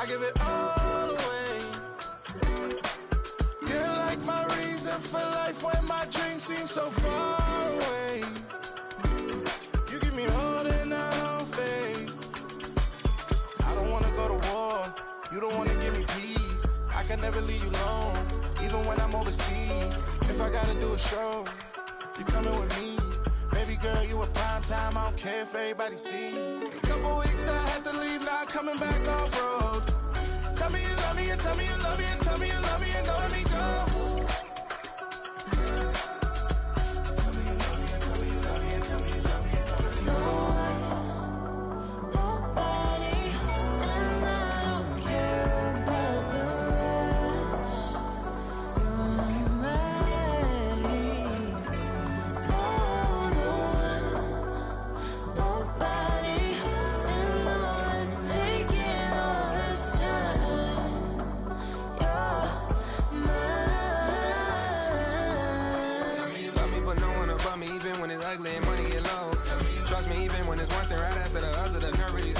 I give it all away. You're like my reason for life when my dreams seem so far away. You give me more than I don't fade. I don't wanna go to war, you don't wanna give me peace. I can never leave you alone, even when I'm overseas. If I gotta do a show, you coming with me. Baby girl, you a prime time, I don't care if everybody see. Couple weeks I had to leave, now coming back off road. Tell me you love me, and tell me you love me, and tell me you love me, and don't let me go. Tell me you love me, and tell me you love me, and tell me you love me, and don't let me go. No one, nobody, and I don't care about the rest. You're mine. No one, nobody, and all it's taking all this time. You're mine. Tell me you love me, but no one above me, even when it's ugly and money get low. Trust me, even when it's one thing right after the other, the nerve really.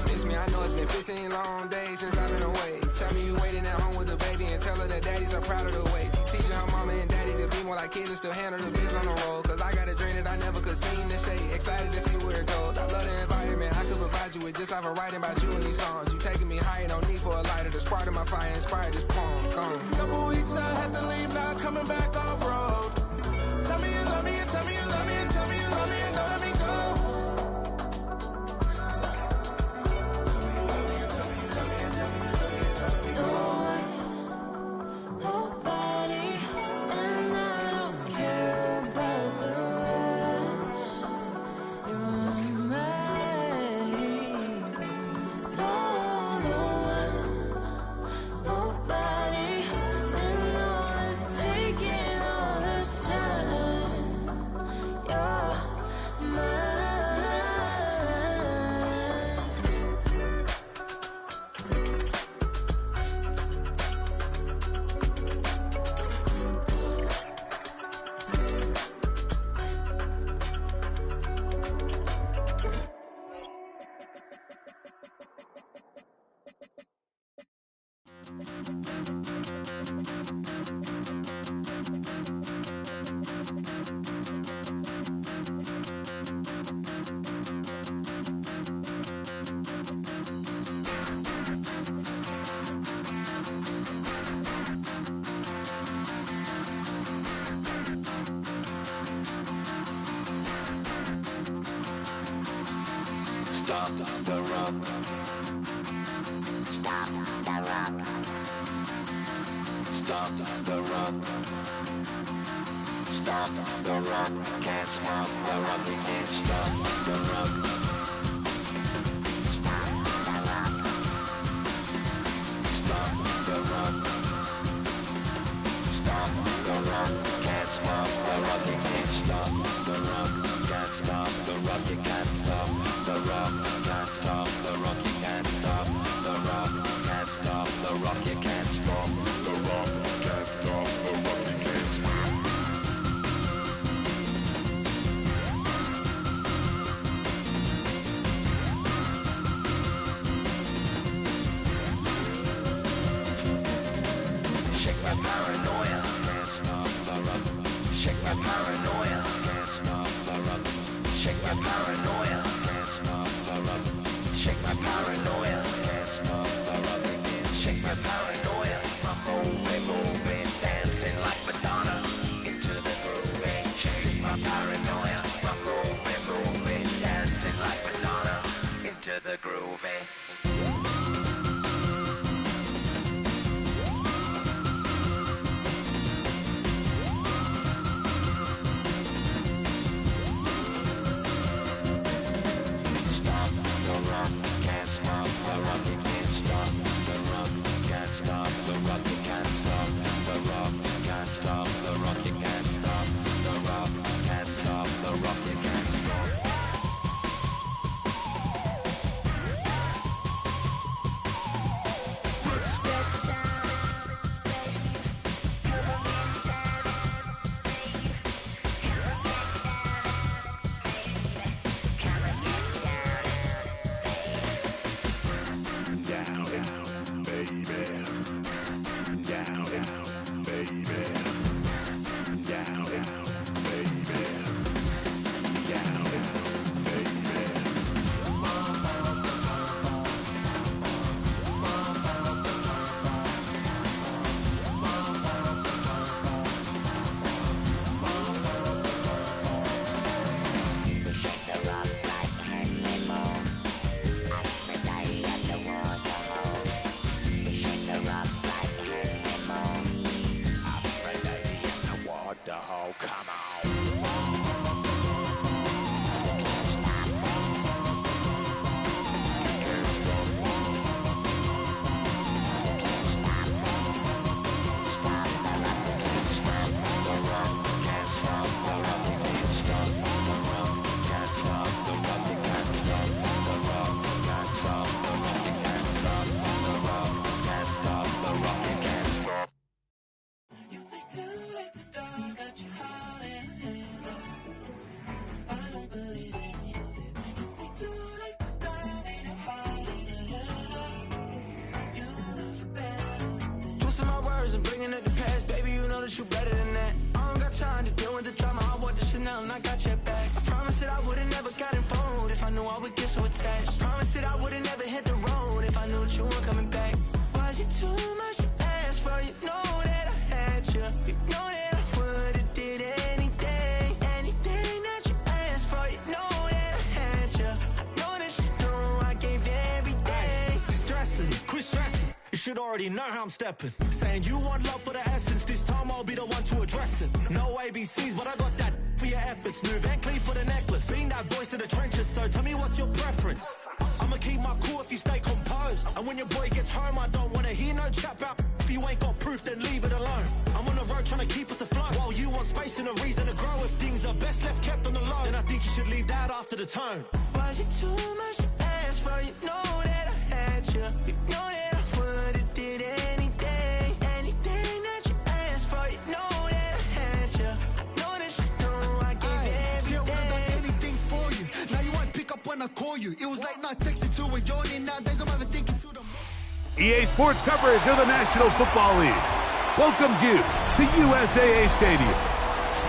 Miss me, I know it's been 15 long days since I've been away. Tell me you waiting at home with the baby and tell her that daddy's so proud of the way. She teaching her mama and daddy to be more like kids and still handle the biz on the road. Cause I got a dream that I never could seem to say. Excited to see where it goes. I love the environment, I could provide you with just off of writing about you in these songs. You taking me higher, no need for a lighter. The spark of my fire inspired this poem. Gone. Couple weeks I had to leave, now coming back off road. Tell me you love me, and tell me you love me, and tell me you love me, and don't let me go. Tell me you love me, and tell me you love me, and tell me you love me, and don't let me No go. one, nobody, and I don't care about the rest. You're mine. No one, nobody, and all it's taking all this time. You're mine. Stop the rock. Stop the rock. Stop the rock. Stop the rock. Can't stop the rock. You can't stop the rock. Stop the rock. Stop the rock. Stop the rock. Can't stop the rock. You can't stop The rock. Can't stop the rock. You can't stop the rock. Can't stop the rock. You can't stop the rock. Can't stop the rock. You can't stop the rock. Can't stop the rock. You can't stop. shake my paranoia. Can't stop the rock. Shake my paranoia. Can't stop the rock. Shake my paranoia. Can't stop the rock. Shake my paranoia. Can't stop the rock. Shake my paranoia. I'm moving, moving, dancing like Madonna into the groove. Shake my paranoia. I'm moving, moving, dancing like Madonna into the groove. Stop the rock. Can't stop the rock. You can't stop the rock. Can't stop the rock. You can't stop the rock. Can't stop the rock. You can't stop the rock. Can't stop the rock. You can't stop. wasn't bringing up the past, baby, you know that you better than that. I don't got time to deal with the drama, I want the Chanel and I got your back. I promise that I would've never gotten phone if I knew I would get so attached. I promise that I would've never hit the road if I knew that you weren't coming back. Was it too much to ask for? You know that I had you. You know that I would've did anything that you asked for. You know that I had you. I know that you know I gave everything. Stressing, quit stressing. You should already know how I'm stepping. Saying you want love for the essence. This time I'll be the one to address it. No ABCs, but I got that for your efforts. New Van Cleef for the necklace. Being that voice in the trenches, so tell me what's your preference. I'ma keep my cool if you stay composed. And when your boy gets home, I don't wanna hear no chat about. If you ain't got proof, then leave it alone. I'm on the road trying to keep us afloat. While you want space and a reason to grow. If things are best left kept on the low, then I think you should leave that after the tone. Was it too much to ask for? You know that I had you. You know that I would've did anything that you asked for. You know that I had you. I know that you know I gave everything. See, I would've done anything for you. Now you won't pick up when I call you. It was late night texting to a yawning. Nowadays I'm even thinking to the EA Sports coverage of the National Football League welcomes you to USAA Stadium.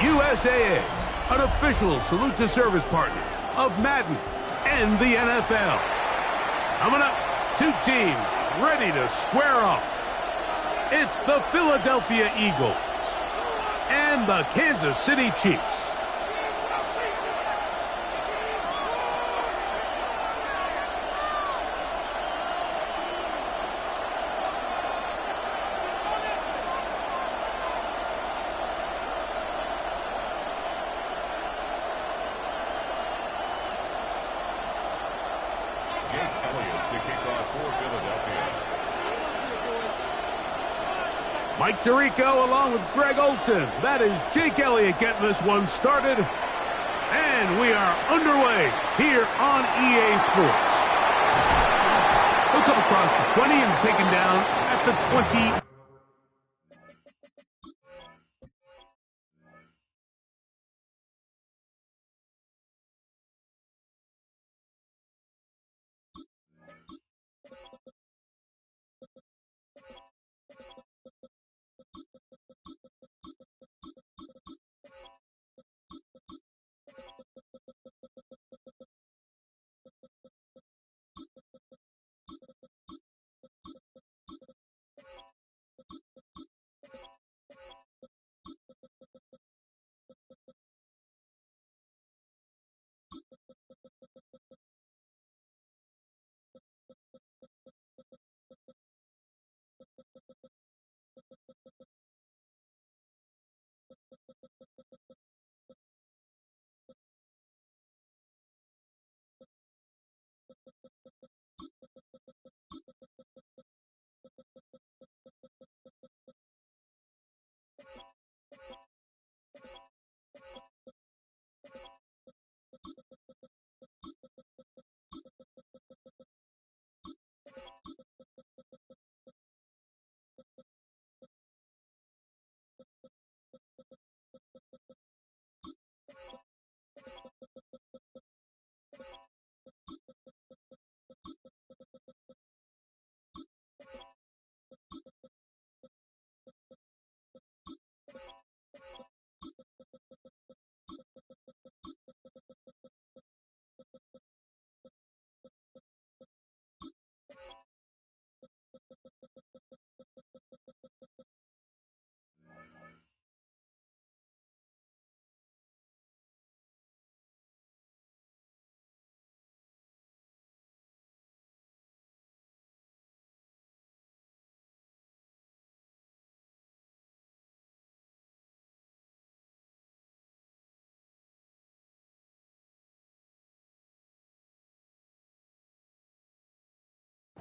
USAA, an official salute to service partner of Madden and the NFL. Coming up, two teams ready to square off. It's the Philadelphia Eagles and the Kansas City Chiefs. Mike Tirico along with Greg Olson. That is Jake Elliott getting this one started. And we are underway here on EA Sports. He'll come across the 20 and taken down at the 20.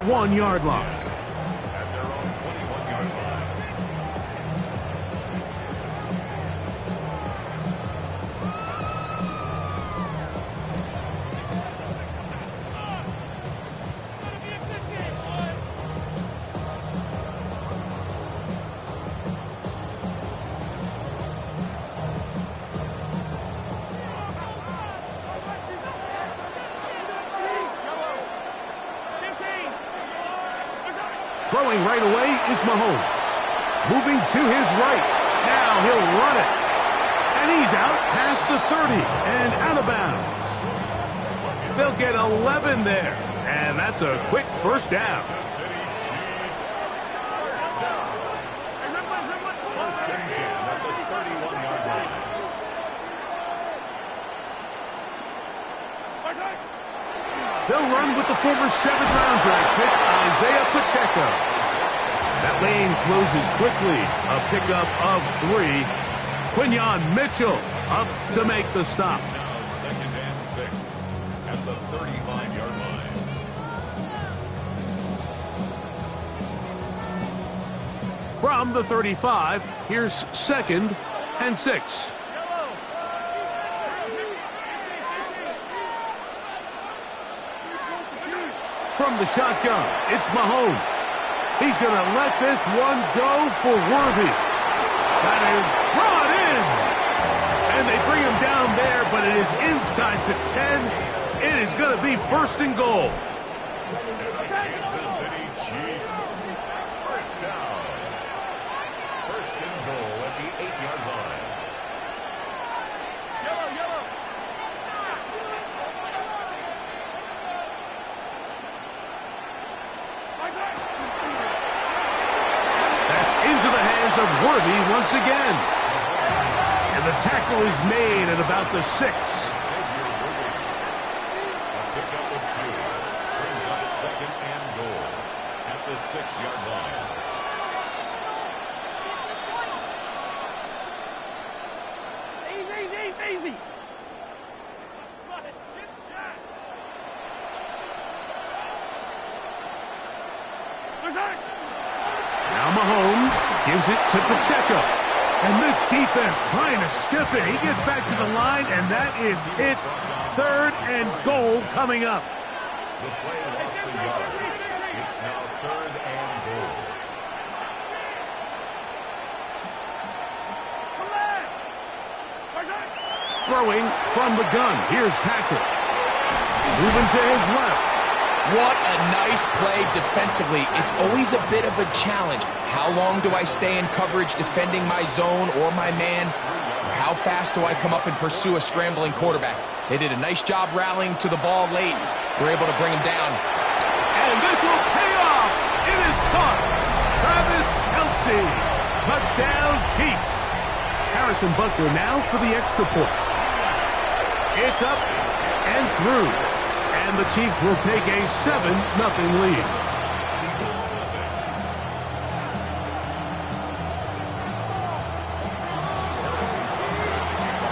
One-yard line. At their own 21-yard line. Throwing right away is Mahomes. moving to his right. Now he'll run it. And he's out past the 30 and out of bounds. They'll get 11 there. And that's a quick first down. They'll run with the former 7th-round draft pick, Isaiah Pacheco. That lane closes quickly. A pickup of 3. Quinyon Mitchell up to make the stop. Now 2nd and 6 at the 35-yard line. From the 35, here's 2nd and 6. From the shotgun, it's Mahomes. He's going to let this one go for Worthy. That is brought in. And they bring him down there, but it is inside the 10. It is going to be 1st and goal. Kansas City Chiefs. First down. 1st and goal at the 8-yard line. That's into the hands of Worthy once again. And the tackle is made at about the 6. A pickup of 2. Brings up 2nd and goal at the 6-yard line. Easy. Now Mahomes gives it to Pacheco. And this defense trying to stiff it. He gets back to the line, and that is it. 3rd and goal coming up. The play lost the yard. It's now 3rd and goal. Throwing from the gun. Here's Patrick. Moving to his left. What a nice play defensively. It's always a bit of a challenge. How long do I stay in coverage defending my zone or my man? Or how fast do I come up and pursue a scrambling quarterback? They did a nice job rallying to the ball late. They're able to bring him down. And this will pay off. It is caught. Travis Kelce. Touchdown, Chiefs. Harrison Butker now for the extra point. It's up and through. And the Chiefs will take a 7-0 lead.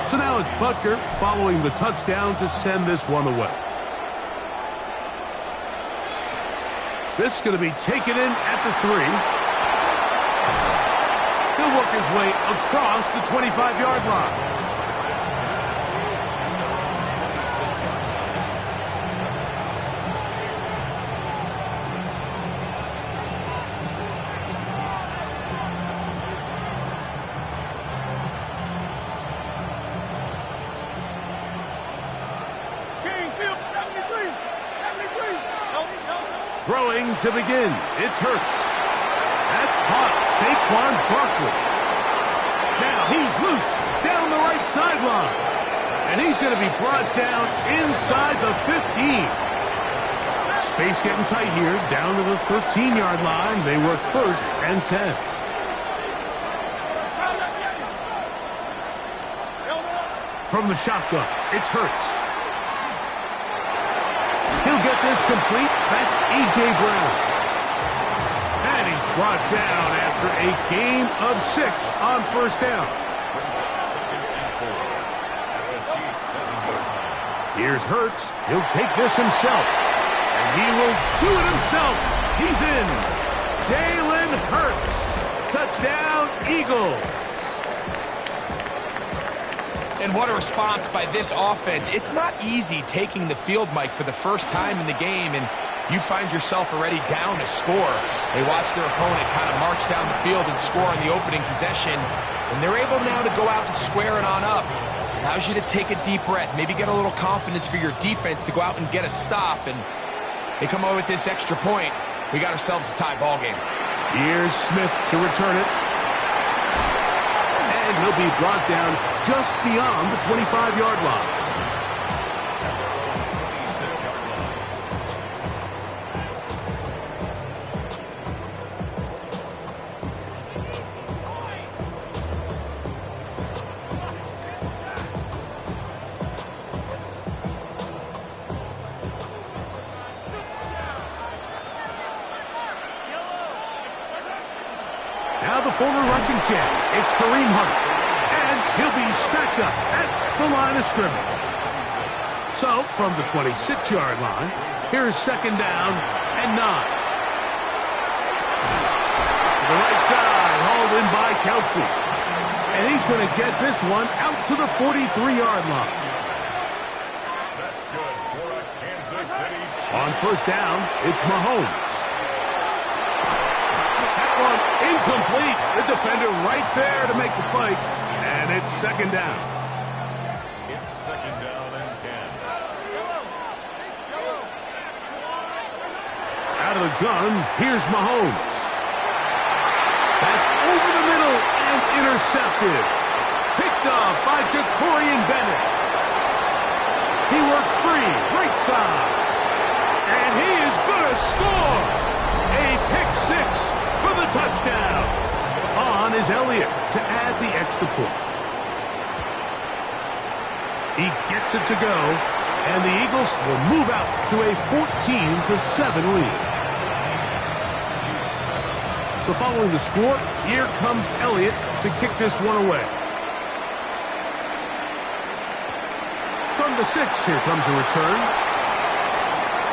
So now it's Butker following the touchdown to send this one away. This is going to be taken in at the 3. He'll work his way across the 25-yard line. Throwing to begin. It's Hurts. That's caught. Saquon Barkley. Now he's loose down the right sideline. And he's going to be brought down inside the 15. Space getting tight here. Down to the 13-yard line. They work 1st and 10. From the shotgun, it's Hurts. He'll get this complete. That's A.J. Brown. And he's brought down after a gain of 6 on 1st down. Here's Hurts. He'll take this himself. And he will do it himself. He's in. Jalen Hurts. Touchdown, Eagles. And what a response by this offense. It's not easy taking the field, Mike, for the first time in the game, and you find yourself already down to score. They watch their opponent kind of march down the field and score on the opening possession, and they're able now to go out and square it on up. Allows you to take a deep breath, maybe get a little confidence for your defense to go out and get a stop, and they come away with this extra point. We got ourselves a tie ball game. Here's Smith to return it. and he'll be brought down just beyond the 25-yard line. Now the former rushing champ, it's Kareem Hunt. And he'll be stacked up at the line of scrimmage. So, from the 26-yard line, here's second down and 9. To the right side, hauled in by Kelsey. And he's going to get this one out to the 43-yard line. That's good for a Kansas City Chiefs. On first down, it's Mahomes. One incomplete. The defender right there to make the play. And it's second down. It's second down and 10. Out of the gun, here's Mahomes. That's over the middle and intercepted. Picked off by Jacorian Bennett. He works free, right side. And he is going to score. A pick six. For the touchdown. On is Elliott to add the extra point. He gets it to go, and the Eagles will move out to a 14-7 lead. So following the score, here comes Elliott to kick this one away. From the 6, here comes a return.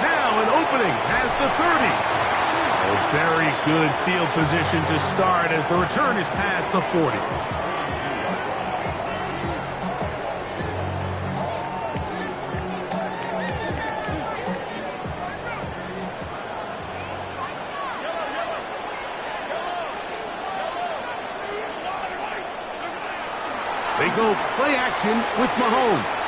Now an opening has the 30. Very good field position to start as the return is past the 40. They go play action with Mahomes.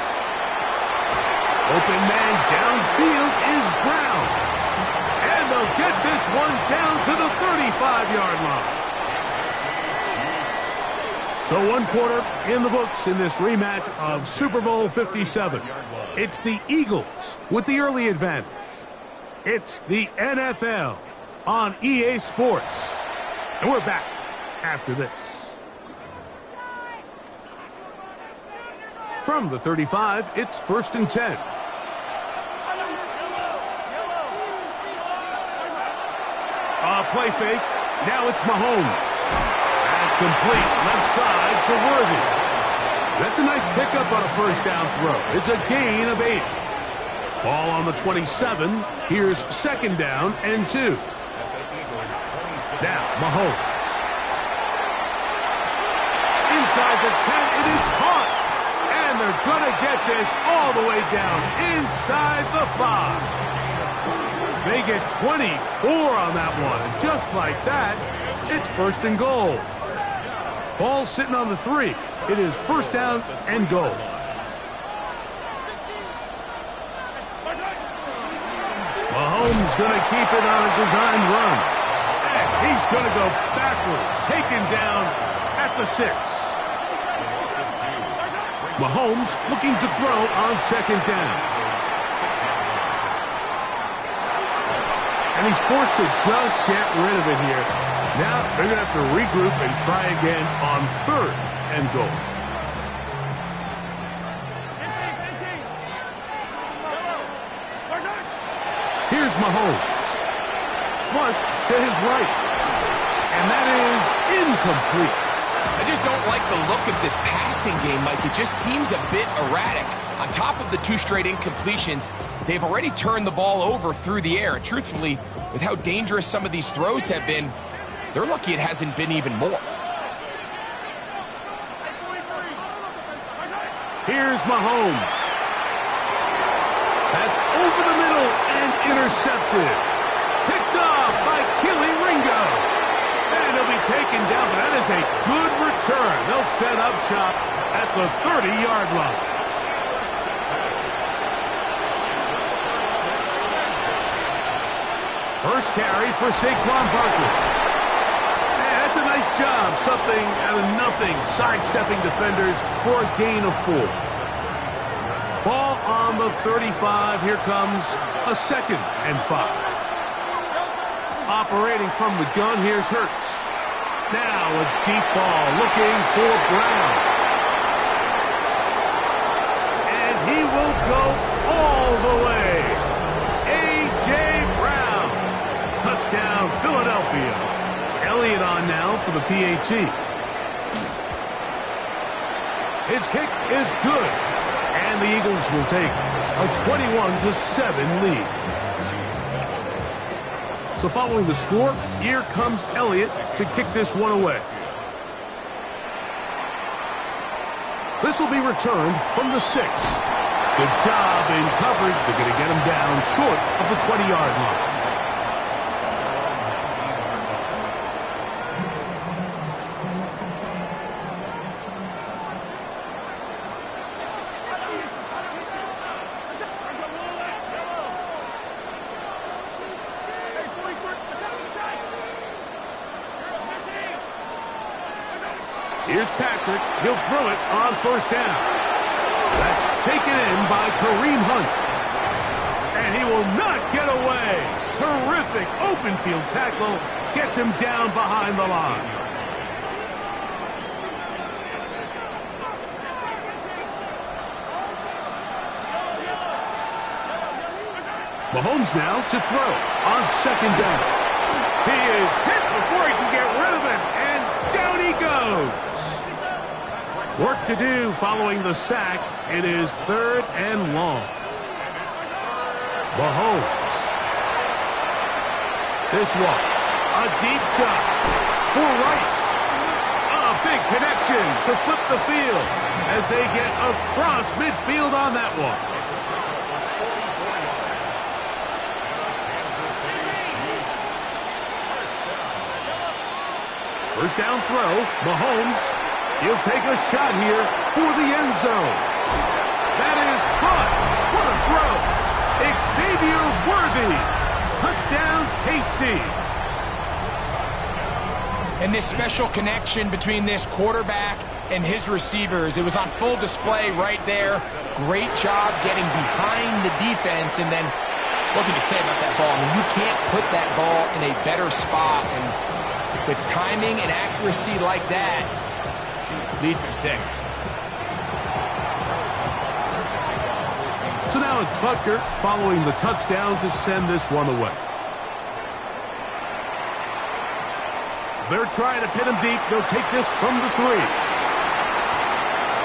Open man downfield is Brown. And they'll get this one down to the 35-yard line. So 1 quarter in the books in this rematch of Super Bowl 57. It's the Eagles with the early advantage. It's the NFL on EA Sports. And we're back after this. From the 35, it's 1st and 10. Play fake. Now it's Mahomes. That's complete. Left side to Worthy. That's a nice pickup on a first down throw. It's a gain of 8. Ball on the 27. Here's second down and 2. Now Mahomes. Inside the 10. It is caught. And they're going to get this all the way down inside the 5. They get 24 on that one. And just like that, it's 1st and goal. Ball sitting on the 3. It is 1st down and goal. Mahomes going to keep it on a designed run. And he's going to go backwards, taken down at the 6. Mahomes looking to throw on second down. And he's forced to just get rid of it here. Now they're going to have to regroup and try again on 3rd and goal. Here's Mahomes. Flush to his right. And that is incomplete. I just don't like the look of this passing game, Mike. It just seems a bit erratic. On top of the 2 straight incompletions, they've already turned the ball over through the air. And truthfully, with how dangerous some of these throws have been, they're lucky it hasn't been even more. Here's Mahomes. That's over the middle and intercepted. Picked off by Keely Ringo. And he'll be taken down, but that is a good return. They'll set up shop at the 30-yard line. First carry for Saquon Barkley. And That's a nice job, something out of nothing, sidestepping defenders for a gain of 4. Ball on the 35. Here comes a 2nd and 5. Operating from the gun, here's Hurts. Now a deep ball looking for Brown. And he will go all the way. A.J. Brown. Touchdown, Philadelphia. Elliott on now for the PAT. His kick is good. And the Eagles will take a 21-7 lead. So following the score, here comes Elliott to kick this one away. This will be returned from the 6. Good job in coverage. They're going to get him down short of the 20-yard line. Here's Patrick. He'll throw it on 1st down. That's taken in by Kareem Hunt. And he will not get away. Terrific open field tackle. Gets him down behind the line. Mahomes now to throw on 2nd down. He is hit before he can get rid of it. And down he goes. Work to do following the sack. It is 3rd and long. Mahomes. This one. A deep shot for Rice. A big connection to flip the field as they get across midfield on that one. First down throw. Mahomes. He'll take a shot here for the end zone. That is caught. What a throw. Xavier Worthy. Touchdown, KC. And this special connection between this quarterback and his receivers, it was on full display right there. Great job getting behind the defense. And then, what can you say about that ball? I mean, you can't put that ball in a better spot. And with timing and accuracy like that, leads to 6. So now it's Butker following the touchdown to send this one away. They're trying to pin him deep. They'll take this from the 3.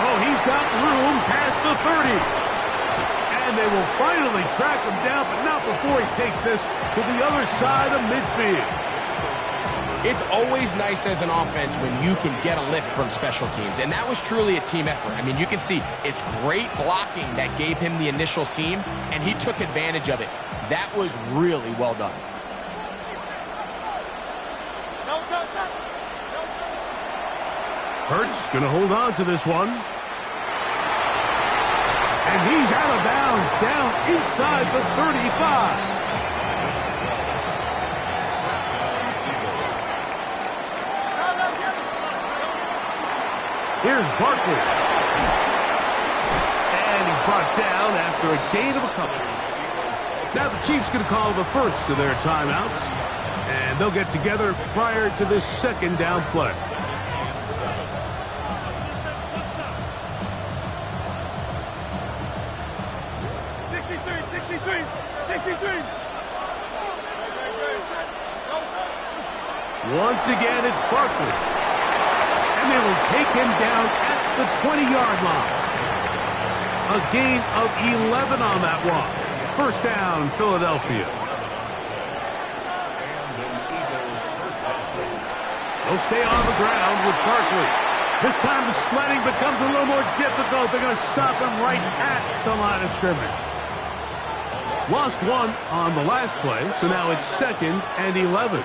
Oh, he's got room past the 30. And they will finally track him down, but not before he takes this to the other side of midfield. It's always nice as an offense when you can get a lift from special teams, and that was truly a team effort. I mean, you can see it's great blocking that gave him the initial seam, and he took advantage of it. That was really well done. Hurts going to hold on to this one. And he's out of bounds down inside the 35. Here's Barkley. And he's brought down after a gain of a couple. Now the Chiefs going to call the first of their timeouts. And they'll get together prior to this 2nd down play. Once again, it's Barkley. And they will take him down at the 20-yard line. A gain of 11 on that one. First down, Philadelphia. They'll stay on the ground with Barkley. This time the sledding becomes a little more difficult. They're going to stop him right at the line of scrimmage. Lost one on the last play, so now it's 2nd and 11.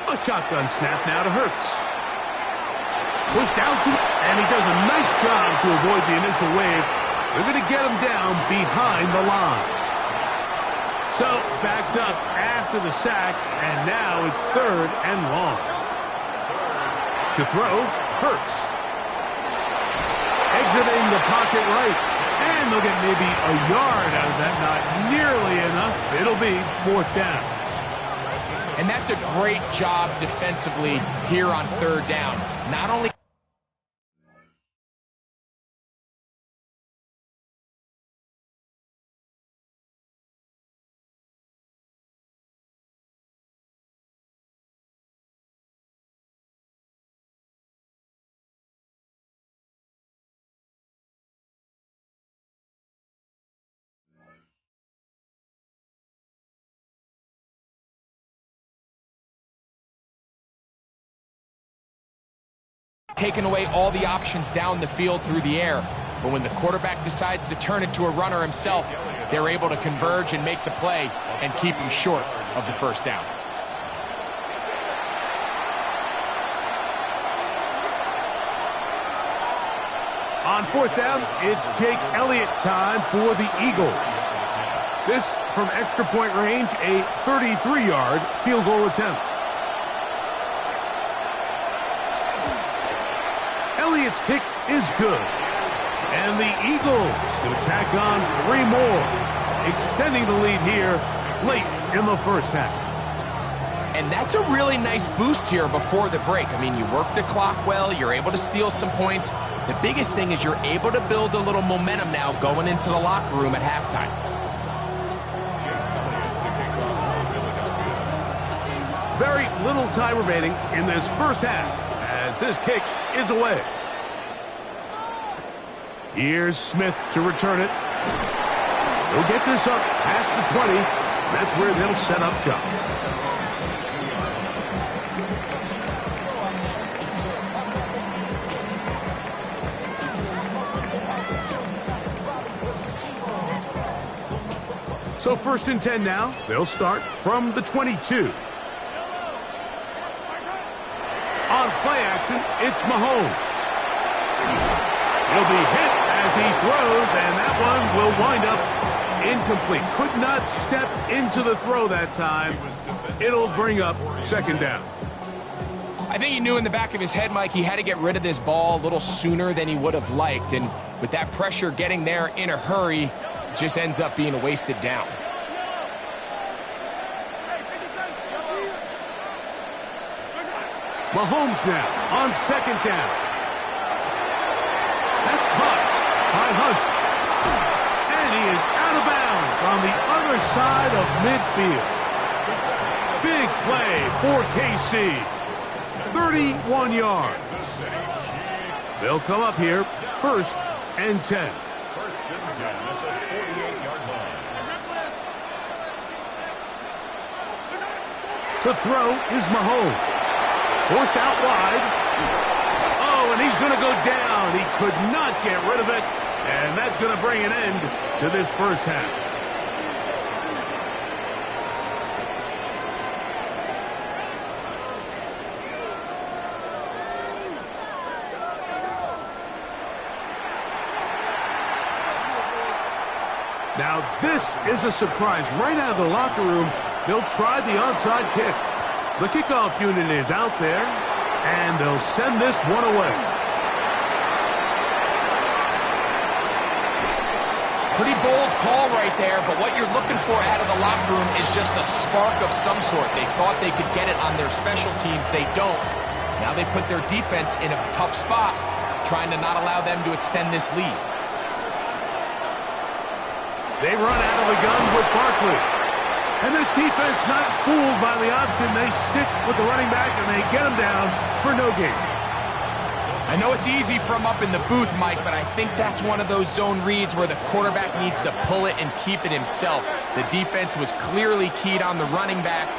A shotgun snap now to Hurts. Pushed out to, and he does a nice job to avoid the initial wave. They're going to get him down behind the line. So, backed up after the sack, and now it's 3rd and long. To throw, Hurts. Exiting the pocket right. And they'll get maybe a yard out of that. Not nearly enough. It'll be 4th down. And that's a great job defensively here on 3rd down. Not only taking away all the options down the field through the air. But when the quarterback decides to turn it to a runner himself, they're able to converge and make the play and keep him short of the 1st down. On 4th down, it's Jake Elliott time for the Eagles. This from extra point range, a 33-yard field goal attempt. Elliott's kick is good. And the Eagles going to tack on 3 more, extending the lead here late in the 1st half. And that's a really nice boost here before the break. I mean, you work the clock well, you're able to steal some points. The biggest thing is you're able to build a little momentum now going into the locker room at halftime. Very little time remaining in this 1st half as this kick is away. Here's Smith to return it. He'll get this up past the 20. That's where they'll set up shop. So 1st and 10 now. They'll start from the 22. On play action, it's Mahomes. He'll be hit as he throws, and that one will wind up incomplete. Could not step into the throw that time. It'll bring up 2nd down. I think he knew in the back of his head, Mike, he had to get rid of this ball a little sooner than he would have liked. And with that pressure getting there in a hurry, it just ends up being a wasted down. Mahomes now on 2nd down. That's caught by Hunt. And he is out of bounds on the other side of midfield. Big play for KC. 31 yards. They'll come up here 1st and 10. 1st and 10 at the 48-yard line. To throw is Mahomes. Forced out wide. Oh, and he's going to go down. He could not get rid of it. And that's going to bring an end to this 1st half. Now, this is a surprise. Right out of the locker room, they'll try the onside kick. The kickoff unit is out there, and they'll send this one away. Pretty bold call right there, but what you're looking for out of the locker room is just a spark of some sort. They thought they could get it on their special teams. They don't. Now they put their defense in a tough spot, trying to not allow them to extend this lead. They run out of the gun with Barkley. And this defense not fooled by the option. They stick with the running back, and they get him down for no gain. I know it's easy from up in the booth, Mike, but I think that's one of those zone reads where the quarterback needs to pull it and keep it himself. The defense was clearly keyed on the running back.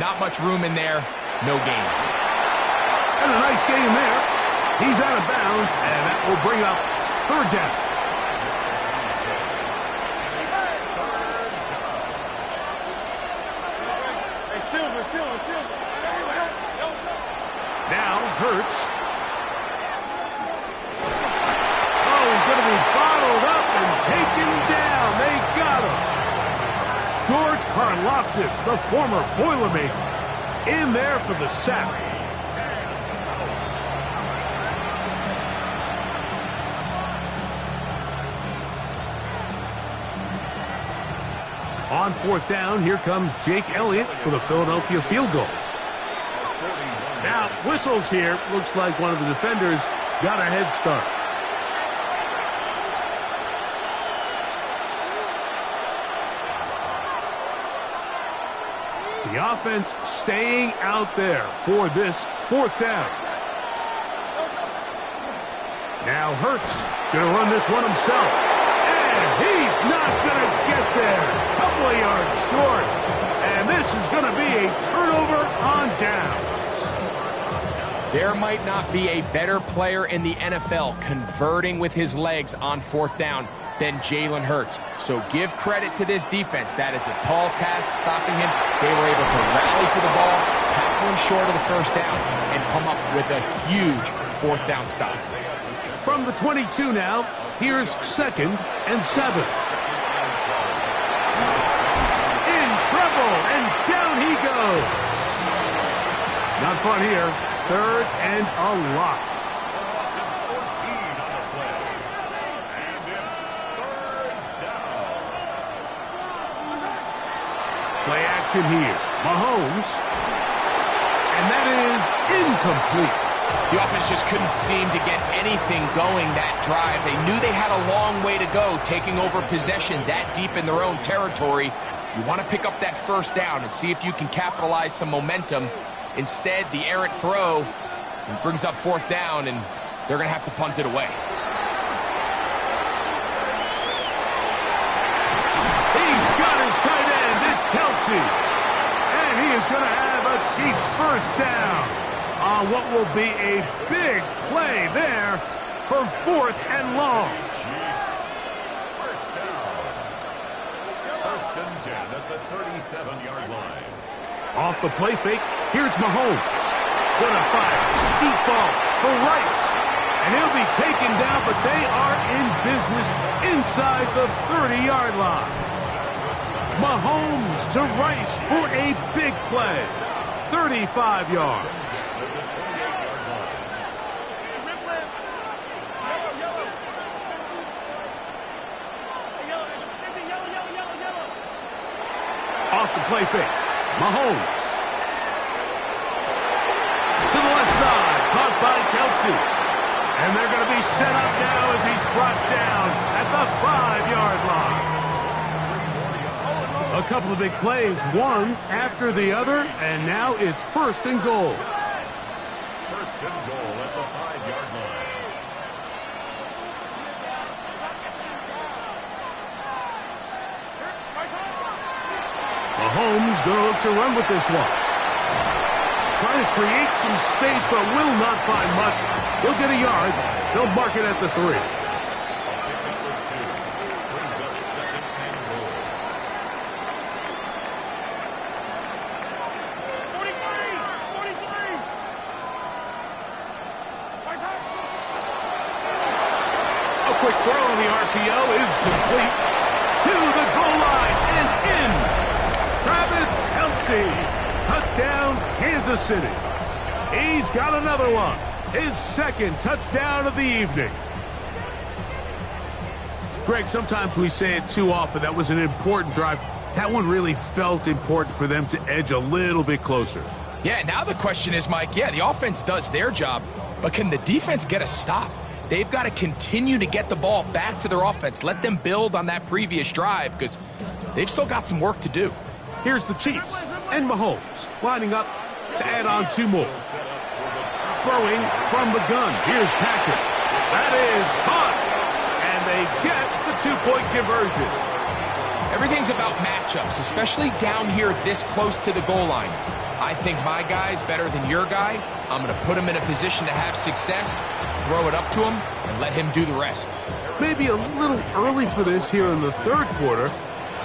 Not much room in there. No gain. And a nice gain there. He's out of bounds, and that will bring up 3rd down. Now Hurts. Oh, he's going to be bottled up and taken down. They got him. George Carlin Karlaftis, the former Boilermaker, in there for the sack. On fourth down, here comes Jake Elliott for the Philadelphia field goal. Now, whistles here. Looks like one of the defenders got a head start. The offense staying out there for this fourth down. Now Hurts going to run this one himself. And he's not going to get there. Couple of yards short. And this is going to be a turnover on downs. There might not be a better player in the NFL converting with his legs on fourth down than Jalen Hurts. So give credit to this defense. That is a tall task stopping him. They were able to rally to the ball, tackle him short of the first down, and come up with a huge fourth down stop. From the 22 now, here's 2nd and 7. In trouble, and down he goes. Not fun here. 3rd and a lot. Play action here. Mahomes. And that is incomplete. The offense just couldn't seem to get anything going that drive. They knew they had a long way to go, taking over possession that deep in their own territory. You want to pick up that first down and see if you can capitalize some momentum. Instead, the errant throw brings up fourth down, and they're going to have to punt it away. He's got his tight end. It's Kelsey. And he is going to have a Chiefs first down on what will be a big play there for 4th and long. First down. 1st and 10 at the 37-yard line. Off the play fake, here's Mahomes. Gonna fire. Deep ball for Rice. And he'll be taken down, but they are in business inside the 30-yard line. Mahomes to Rice for a big play. 35 yards. Off the play fake. Mahomes. To the left side. Caught by Kelsey. And they're going to be set up now as he's brought down at the 5-yard line. A couple of big plays, one after the other, and now it's 1st and goal. 1st and goal at the 5-yard line. Mahomes going to look to run with this one. Trying to create some space, but will not find much. He'll get a yard. They'll mark it at the 3. A quick throw on the RPO is complete. To the goal line and in. Travis Kelce. Touchdown, Kansas City. He's got another one. His 2nd touchdown of the evening. Greg, sometimes we say it too often. That was an important drive. That one really felt important for them to edge a little bit closer. Yeah, now the question is, Mike, the offense does their job, but can the defense get a stop? They've got to continue to get the ball back to their offense. Let them build on that previous drive because they've still got some work to do. Here's the Chiefs and Mahomes lining up to add on 2 more. Throwing from the gun. Here's Patrick. That is caught. And they get the 2-point conversion. Everything's about matchups, especially down here this close to the goal line. I think my guy's better than your guy. I'm going to put him in a position to have success, throw it up to him, and let him do the rest. Maybe a little early for this here in the 3rd quarter.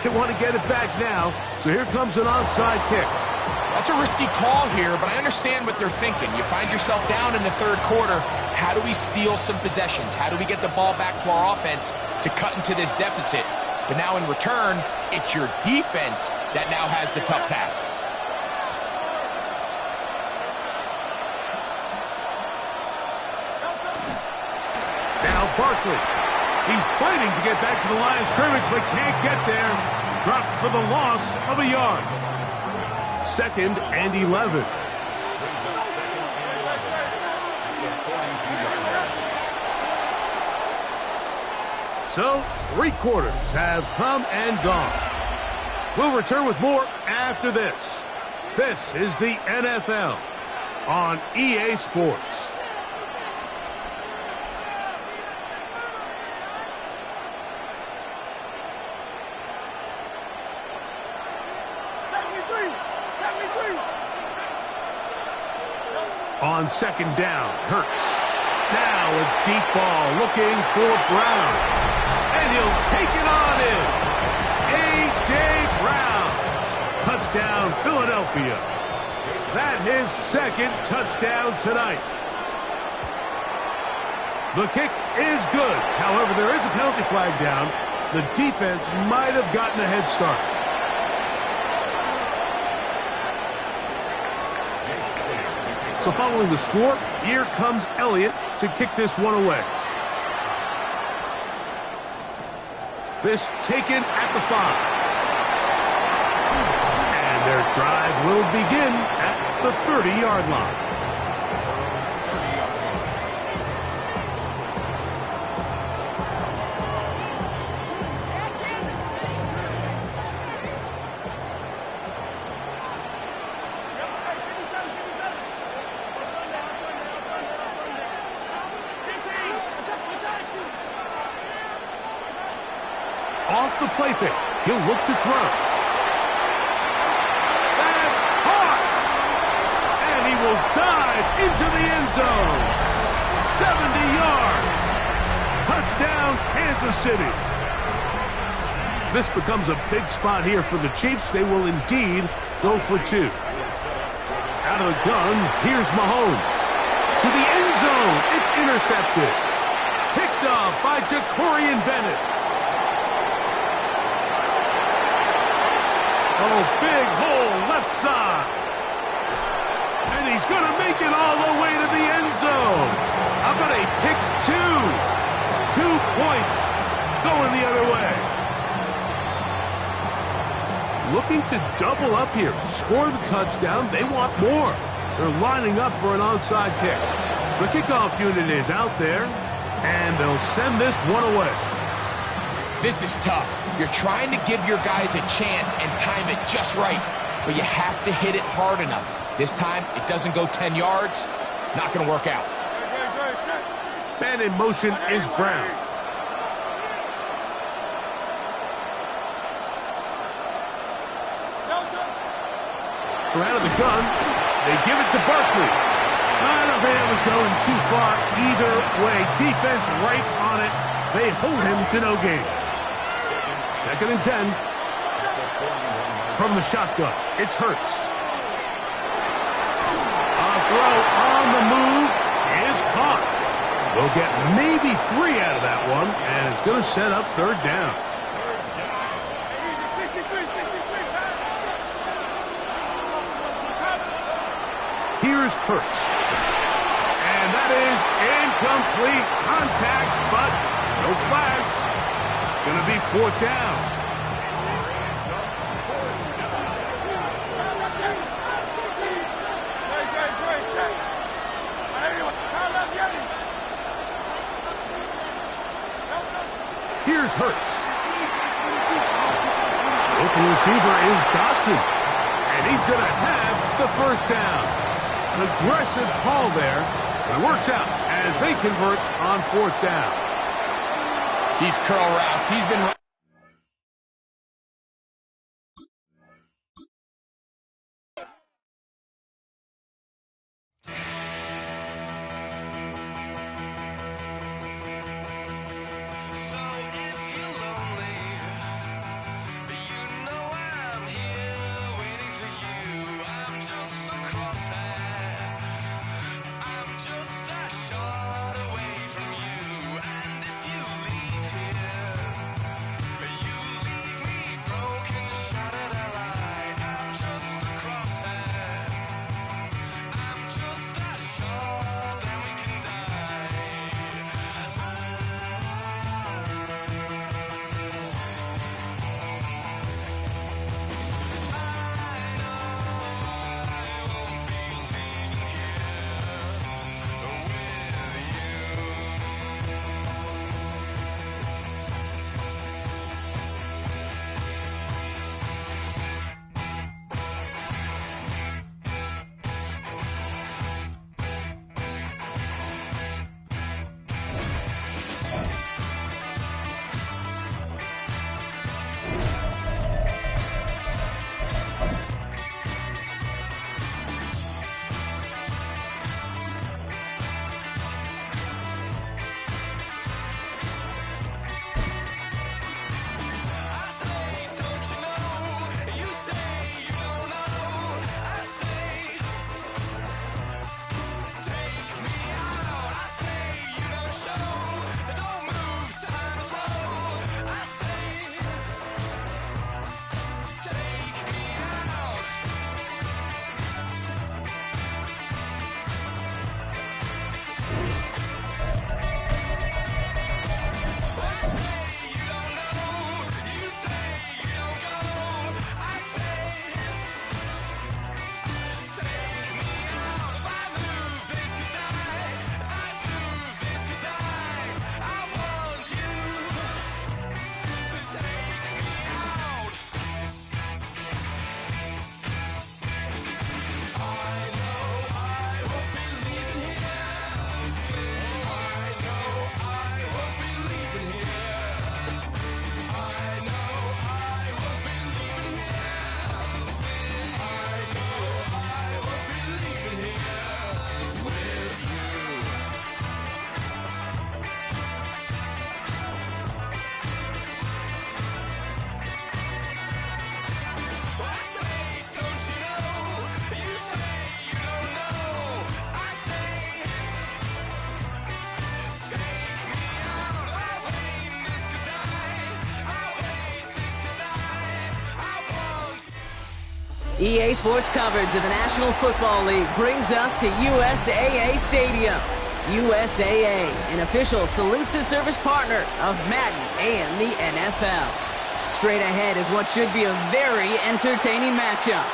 They want to get it back now, so here comes an onside kick. That's a risky call here, but I understand what they're thinking. You find yourself down in the 3rd quarter. How do we steal some possessions? How do we get the ball back to our offense to cut into this deficit? But now in return, it's your defense that now has the tough task. Now Barkley. He's fighting to get back to the line of scrimmage, but can't get there. Dropped for the loss of a yard. 2nd and 11. Brings up 2nd and 11 at the 42-yard line. So, 3 quarters have come and gone. We'll return with more after this. This is the NFL on EA Sports. On 2nd down, Hurts. Now a deep ball looking for Brown. And he'll take it on in. A.J. Brown. Touchdown, Philadelphia. That his 2nd touchdown tonight. The kick is good. However, there is a penalty flag down. The defense might have gotten a head start. So following the score, here comes Elliott to kick this one away. This taken at the 5. And their drive will begin at the 30-yard line. Off the play fake. He'll look to throw. That's caught! And he will dive into the end zone. 70 yards. Touchdown, Kansas City. This becomes a big spot here for the Chiefs. They will indeed go for 2. Out of the gun, here's Mahomes. To the end zone. It's intercepted. Picked off by Jacorian Bennett. Oh, big hole, left side. And he's going to make it all the way to the end zone. How about a pick 2? 2 points going the other way. Looking to double up here. Score the touchdown. They want more. They're lining up for an onside kick. The kickoff unit is out there, and they'll send this one away. This is tough. You're trying to give your guys a chance and time it just right, but you have to hit it hard enough. This time, it doesn't go 10 yards. Not going to work out. Man in motion is Brown. So out of the gun, they give it to Barkley. I don't think it was going too far either way. Defense right on it. They hold him to no gain. 2nd and 10. From the shotgun, it's Hurts. A throw on the move is caught. They'll get maybe 3 out of that one, and it's going to set up 3rd down. Here's Hurts. And that is incomplete contact, but no flags. It's going to be 4th down. Here's Hurts. Open receiver is Dotson. And he's going to have the 1st down. An aggressive call there. But it works out as they convert on 4th down. These curl routes, he's been... EA Sports coverage of the National Football League brings us to USAA Stadium. USAA, an official salute to service partner of Madden and the NFL. Straight ahead is what should be a very entertaining matchup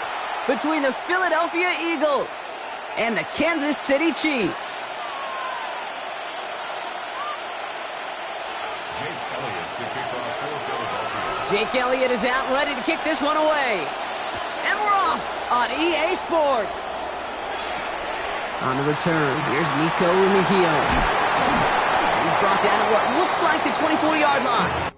between the Philadelphia Eagles and the Kansas City Chiefs. Jake Elliott is out and ready to kick this one away. And we're off on EA Sports. On the return, here's Nico Mejia. He's brought down at what looks like the 24-yard line.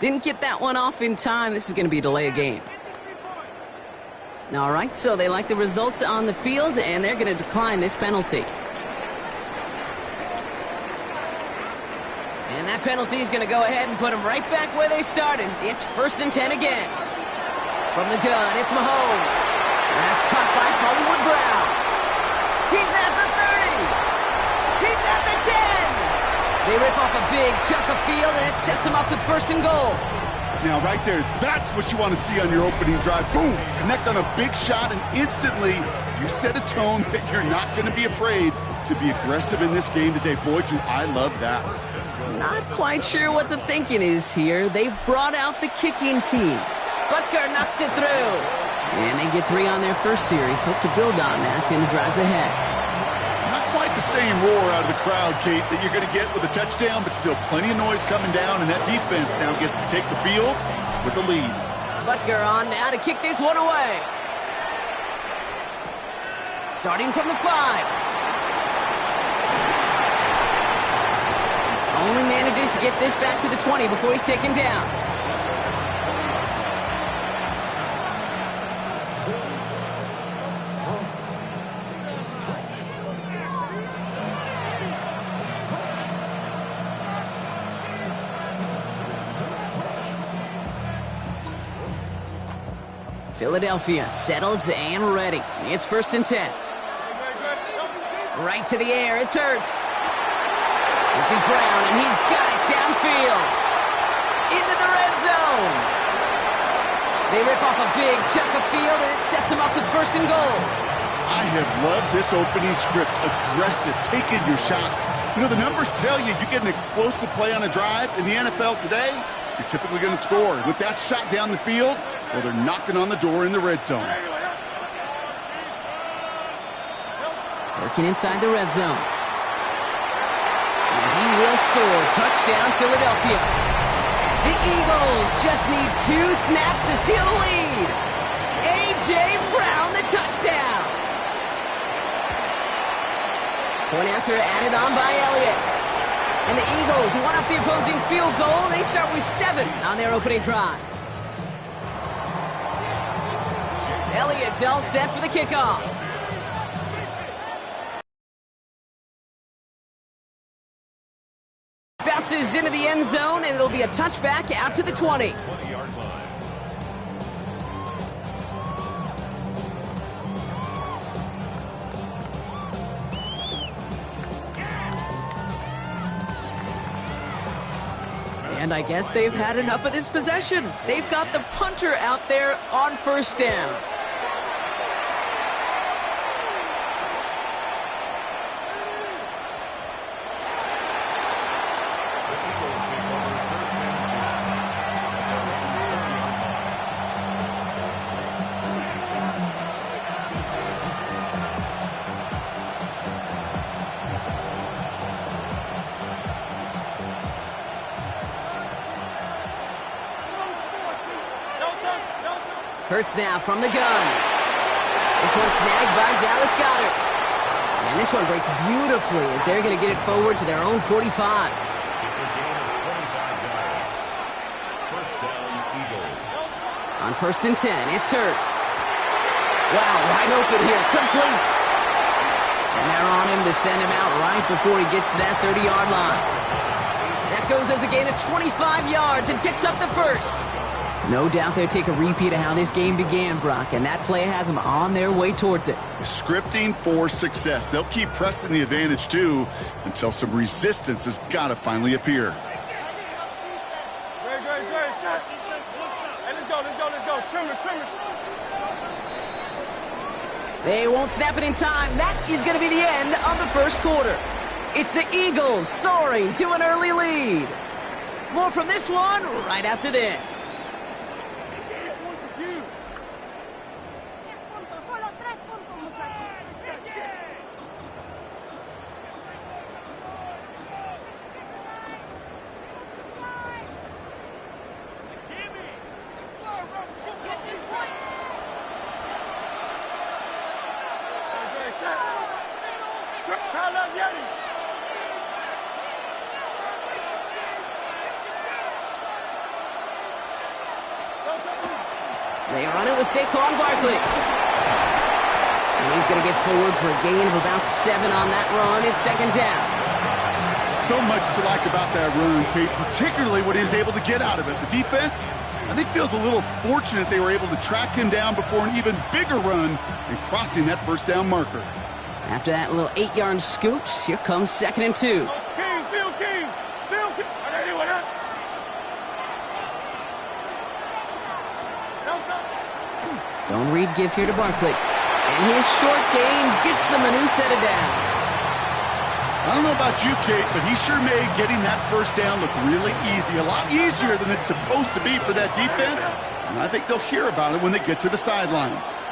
Didn't get that one off in time. This is going to be a delay of game. All right, so they like the results on the field, and they're going to decline this penalty. And that penalty is going to go ahead and put them right back where they started. It's 1st and 10 again. From the gun, it's Mahomes. That's caught by Hollywood Brown. He's at the 30. He's at the 10. They rip off a big chunk of field, and it sets them up with 1st and goal. Now, right there, that's what you want to see on your opening drive. Boom! Connect on a big shot, and instantly you set a tone that you're not going to be afraid to be aggressive in this game today. Boy, do I love that. Not quite sure what the thinking is here. They've brought out the kicking team. Butker knocks it through. And they get 3 on their first series. Hope to build on that in the drives ahead. Not quite the same roar out of the crowd, Kate, that you're going to get with a touchdown, but still plenty of noise coming down, and that defense now gets to take the field with the lead. Butker on now to kick this one away. Starting from the 5. Only manages to get this back to the 20 before he's taken down. Philadelphia settled and ready. It's 1st and 10. Right to the air, it's Hurts. This is Brown, and he's got it downfield. Into the red zone. They rip off a big chunk of field, and it sets them up with 1st and goal. I have loved this opening script. Aggressive, taking your shots. You know, the numbers tell you get an explosive play on a drive. In the NFL today, you're typically going to score. With that shot down the field, well, they're knocking on the door in the red zone. Working inside the red zone. And he will score. Touchdown, Philadelphia. The Eagles just need 2 snaps to steal the lead. A.J. Brown, the touchdown. Point after added on by Elliott. And the Eagles one up the opposing field goal. They start with 7 on their opening drive. Elliott's all set for the kickoff. bounces into the end zone, and it'll be a touchback out to the 20. 20-yard line. And I guess they've had enough of this possession. They've got the punter out there on first down. Hurts now from the gun. This one snagged by Dallas Goedert. And this one breaks beautifully as they're going to get it forward to their own 45. It's a gain of 25 yards. First down, Eagles. On 1st and 10, it's Hurts. Wow, wide open here, complete. And they're on him to send him out right before he gets to that 30-yard line. That goes as a gain of 25 yards and picks up the first. No doubt they'll take a repeat of how this game began, Brock, and that play has them on their way towards it. Scripting for success. They'll keep pressing the advantage, too, until some resistance has got to finally appear. Great. Hey, let's go. Trim it. They won't snap it in time. That is going to be the end of the first quarter. It's the Eagles soaring to an early lead. More from this one right after this. They run it with Saquon Barkley. And he's going to get forward for a gain of about 7 on that run. It's 2nd down. So much to like about that run, Kate, particularly what he was able to get out of it. The defense, I think, feels a little fortunate they were able to track him down before an even bigger run and crossing that first down marker. After that little 8-yard scoot, here comes 2nd and 2. King. Zone read give here to Barkley. And his short gain gets them a new set of downs. I don't know about you, Kate, but he sure made getting that first down look really easy. A lot easier than it's supposed to be for that defense. And I think they'll hear about it when they get to the sidelines.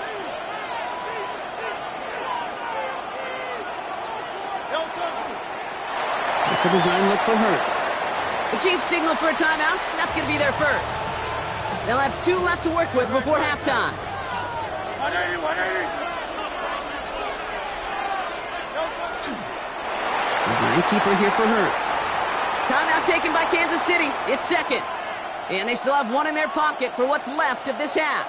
It's a design look for Hurts. The Chiefs signal for a timeout. That's going to be their first. They'll have 2 left to work with before halftime. 180. Design keeper here for Hurts. Timeout taken by Kansas City. It's 2nd. And they still have 1 in their pocket for what's left of this half.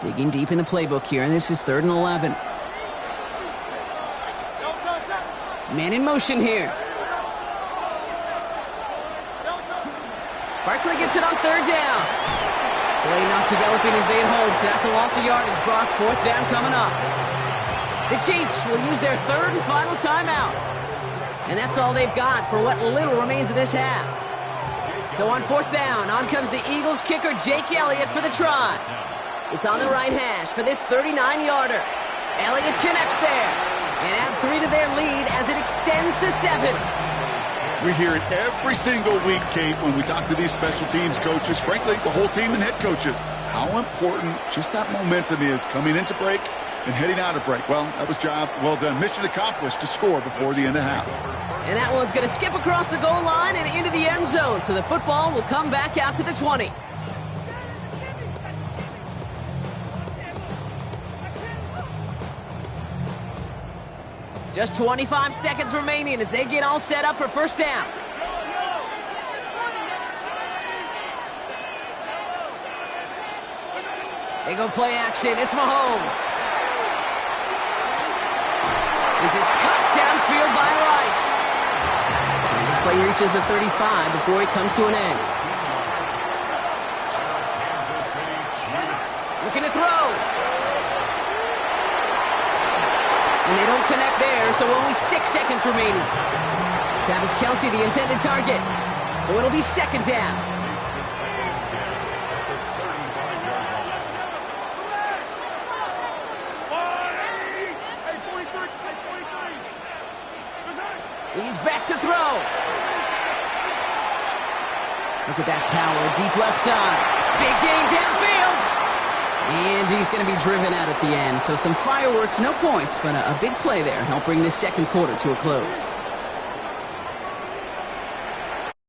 Digging deep in the playbook here, and this is 3rd and 11. Man in motion here. Barkley gets it on 3rd down. Play not developing as they had hoped, so that's a loss of yardage. Brock, 4th down coming up. The Chiefs will use their 3rd and final timeout. And that's all they've got for what little remains of this half. So on 4th down, on comes the Eagles kicker, Jake Elliott, for the try. It's on the right hash for this 39-yarder. Elliott connects there and add 3 to their lead as it extends to 7. We hear it every single week, Kate, when we talk to these special teams coaches, frankly, the whole team and head coaches, how important just that momentum is coming into break and heading out of break. Well, that was job well done. Mission accomplished to score before the end of half. And that one's going to skip across the goal line and into the end zone, so the football will come back out to the 20. Just 25 seconds remaining as they get all set up for first down. They go play action. It's Mahomes. This is cut downfield by Rice. And this play reaches the 35 before it comes to an end. Looking to throw. And they don't connect there, so only 6 seconds remaining. Travis Kelce, the intended target. So it'll be second down. He's back to throw. Look at that power, deep left side. Big gain downfield. And he's going to be driven out at the end. So some fireworks, no points, but a big play there. Help bring this second quarter to a close.